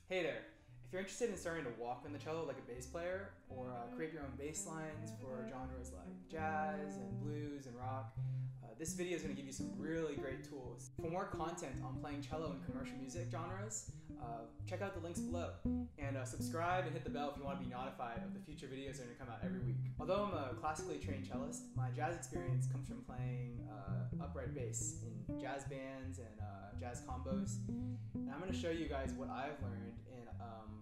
Hey there! If you're interested in starting to walk on the cello like a bass player, or create your own bass lines for genres like jazz and blues and rock, this video is going to give you some really great tools. For more content on playing cello in commercial music genres, check out the links below. And subscribe and hit the bell if you want to be notified of the future videos that are going to come out every week. Although I'm a classically trained cellist, my jazz experience comes from playing upright bass in jazz bands and jazz combos. And I'm going to show you guys what I've learned in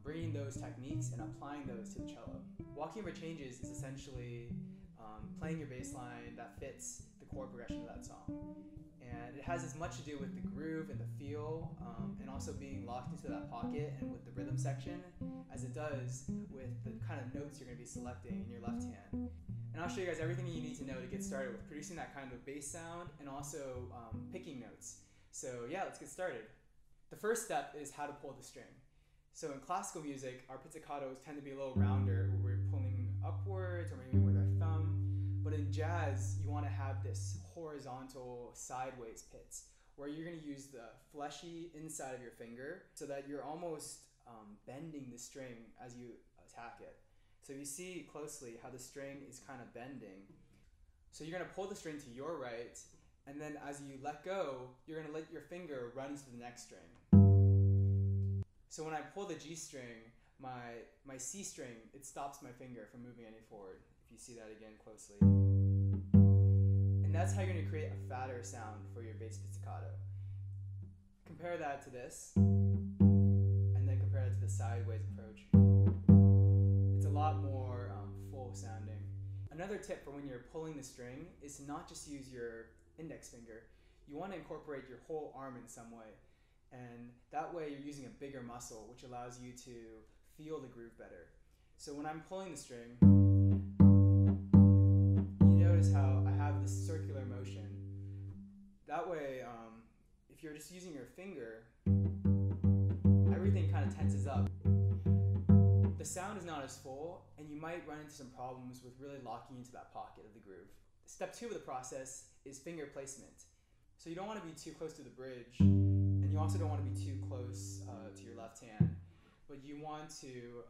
bringing those techniques and applying those to the cello. Walking over changes is essentially playing your bass line that fits the chord progression of that song. And it has as much to do with the groove and the feel, and also being locked into that pocket and with the rhythm section, as it does with the kind of notes you're going to be selecting in your left hand. And I'll show you guys everything you need to know to get started with producing that kind of bass sound and also picking notes. So yeah, let's get started. The first step is how to pull the string. So in classical music, our pizzicatos tend to be a little rounder, where we're pulling upwards or maybe with our thumb. But in jazz, you want to have this horizontal sideways pits, where you're going to use the fleshy inside of your finger so that you're almost bending the string as you attack it. So you see closely how the string is kind of bending. So you're going to pull the string to your right, and then as you let go, you're going to let your finger run into the next string. So when I pull the G string, my C string, it stops my finger from moving any forward, if you see that again closely. And that's how you're going to create a fatter sound for your bass pizzicato. Compare that to this, and then compare it to the sideways approach. It's a lot more full sounding. Another tip for when you're pulling the string is to not just use your index finger. You want to incorporate your whole arm in some way. And that way you're using a bigger muscle, which allows you to feel the groove better. So when I'm pulling the string, you notice how I have this circular motion. That way, if you're just using your finger, everything kind of tenses up. The sound is not as full, and you might run into some problems with really locking into that pocket of the groove. Step 2 of the process is finger placement. So you don't want to be too close to the bridge, and you also don't want to be too close to your left hand. But you want to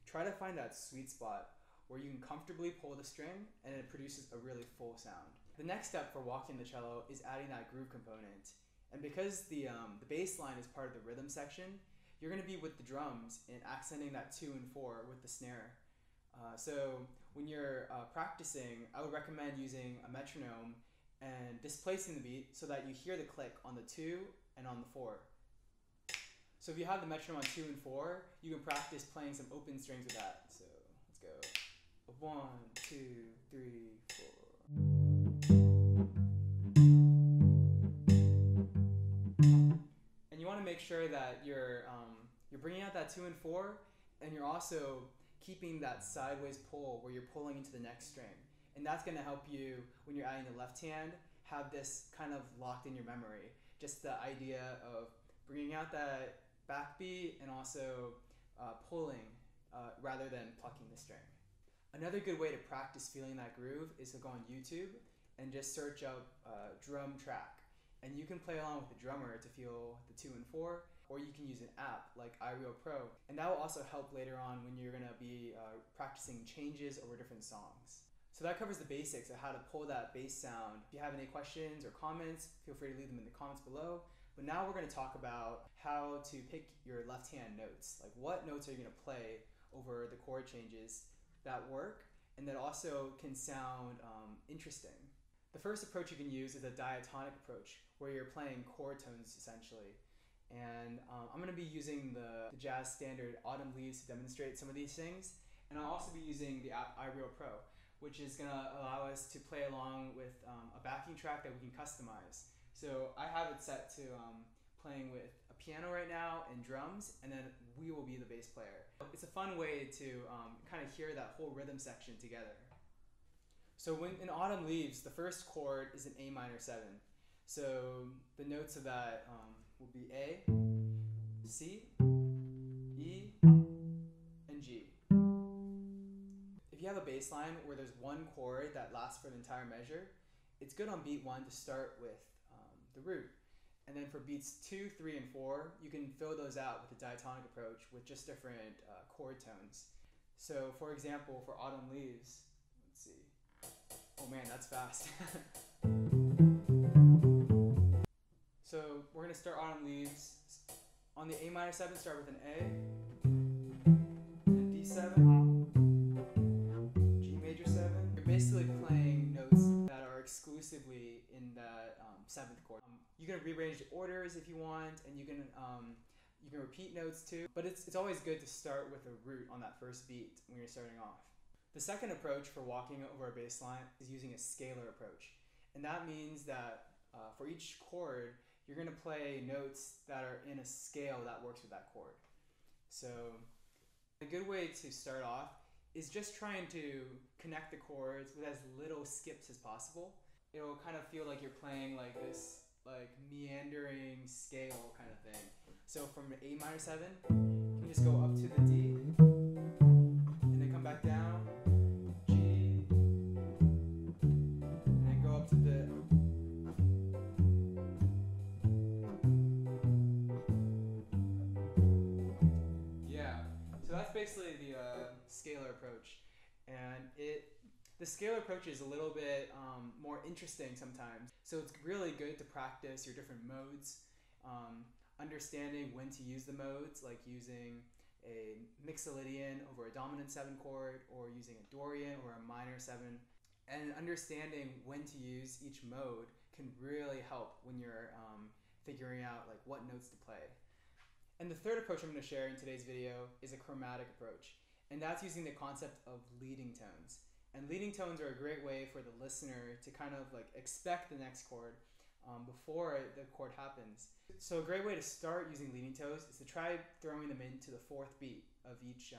try to find that sweet spot where you can comfortably pull the string and it produces a really full sound. The next step for walking the cello is adding that groove component. And because the bass line is part of the rhythm section, you're going to be with the drums and accenting that 2 and 4 with the snare. So when you're practicing, I would recommend using a metronome and displacing the beat so that you hear the click on the 2 and on the 4. So if you have the metronome on 2 and 4, you can practice playing some open strings with that. So let's go. 1, 2, 3, 4. And you want to make sure that you're bringing out that 2 and 4, and you're also keeping that sideways pull where you're pulling into the next string. And that's going to help you, when you're adding the left hand, have this kind of locked in your memory. Just the idea of bringing out that backbeat and also pulling rather than plucking the string. Another good way to practice feeling that groove is to go on YouTube and just search up drum track. And you can play along with the drummer to feel the 2 and 4, or you can use an app like Pro. And that will also help later on when you're going to be practicing changes over different songs. So that covers the basics of how to pull that bass sound. If you have any questions or comments, feel free to leave them in the comments below. But now we're going to talk about how to pick your left hand notes. Like, what notes are you going to play over the chord changes that work and that also can sound interesting. The first approach you can use is a diatonic approach, where you're playing chord tones essentially. And I'm going to be using the jazz standard Autumn Leaves to demonstrate some of these things. And I'll also be using the app Pro, which is going to allow us to play along with a backing track that we can customize. So I have it set to playing with a piano right now and drums, and then we will be the bass player. It's a fun way to kind of hear that whole rhythm section together. So when in Autumn Leaves, the first chord is an A minor 7. So the notes of that will be A, C, E, and G. If you have a bass line where there's one chord that lasts for the entire measure, it's good on beat 1 to start with the root. And then for beats 2, 3, and 4, you can fill those out with the diatonic approach with just different chord tones. So for example, for Autumn Leaves, let's see. Oh man, that's fast. So we're going to start Autumn Leaves. On the A minor 7, start with an A, and a D7, G major 7. You're basically playing notes that are exclusively in that 7th chord. You can rearrange the orders if you want, and you can repeat notes too. But it's always good to start with a root on that first beat when you're starting off. The second approach for walking over a bass line is using a scalar approach, and that means that for each chord, you're going to play notes that are in a scale that works with that chord. So a good way to start off is just trying to connect the chords with as little skips as possible. It'll kind of feel like you're playing like this like meandering scale kind of thing. So from A minor 7, you can just go up to the D, and then come back down, G, and then go up to the So that's basically the scalar approach, and the scalar approach is a little bit more interesting sometimes. So it's really good to practice your different modes, understanding when to use the modes, like using a mixolydian over a dominant 7 chord, or using a Dorian or a minor 7, and understanding when to use each mode can really help when you're figuring out like what notes to play. And the third approach I'm going to share in today's video is a chromatic approach, and that's using the concept of leading tones. And leading tones are a great way for the listener to kind of like expect the next chord before the chord happens. So a great way to start using leading tones is to try throwing them into the 4th beat of each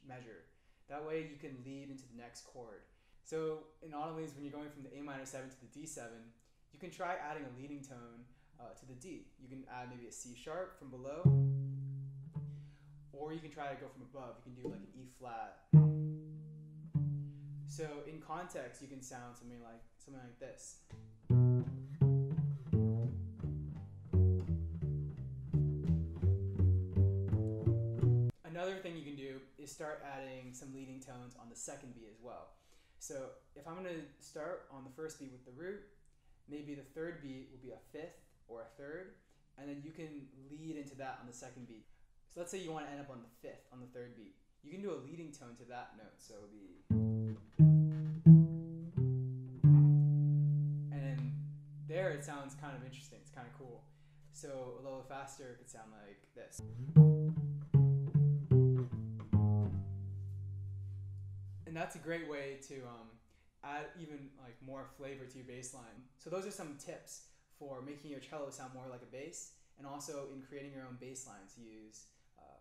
measure. That way you can lead into the next chord. So in Autumn Leaves, when you're going from the A minor 7 to the D7, you can try adding a leading tone to the D. You can add maybe a C sharp from below, or you can try to go from above. You can do like an E flat. So in context, you can sound something like this. Another thing you can do is start adding some leading tones on the 2nd beat as well. So if I'm going to start on the 1st beat with the root, maybe the 3rd beat will be a 5th or a 3rd, and then you can lead into that on the 2nd beat. So let's say you want to end up on the 5th on the 3rd beat. You can do a leading tone to that note, so it would be, and then there it sounds kind of interesting, it's kind of cool. So a little faster it could sound like this. And that's a great way to add even like more flavor to your bass line. So those are some tips for making your cello sound more like a bass, and also in creating your own bass lines to use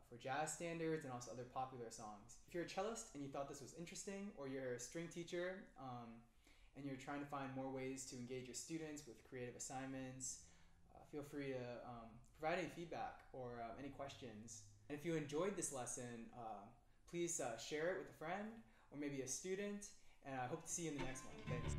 for jazz standards and also other popular songs. If you're a cellist and you thought this was interesting, or you're a string teacher and you're trying to find more ways to engage your students with creative assignments, feel free to provide any feedback or any questions. And if you enjoyed this lesson, please share it with a friend or maybe a student, and I hope to see you in the next one. Thanks.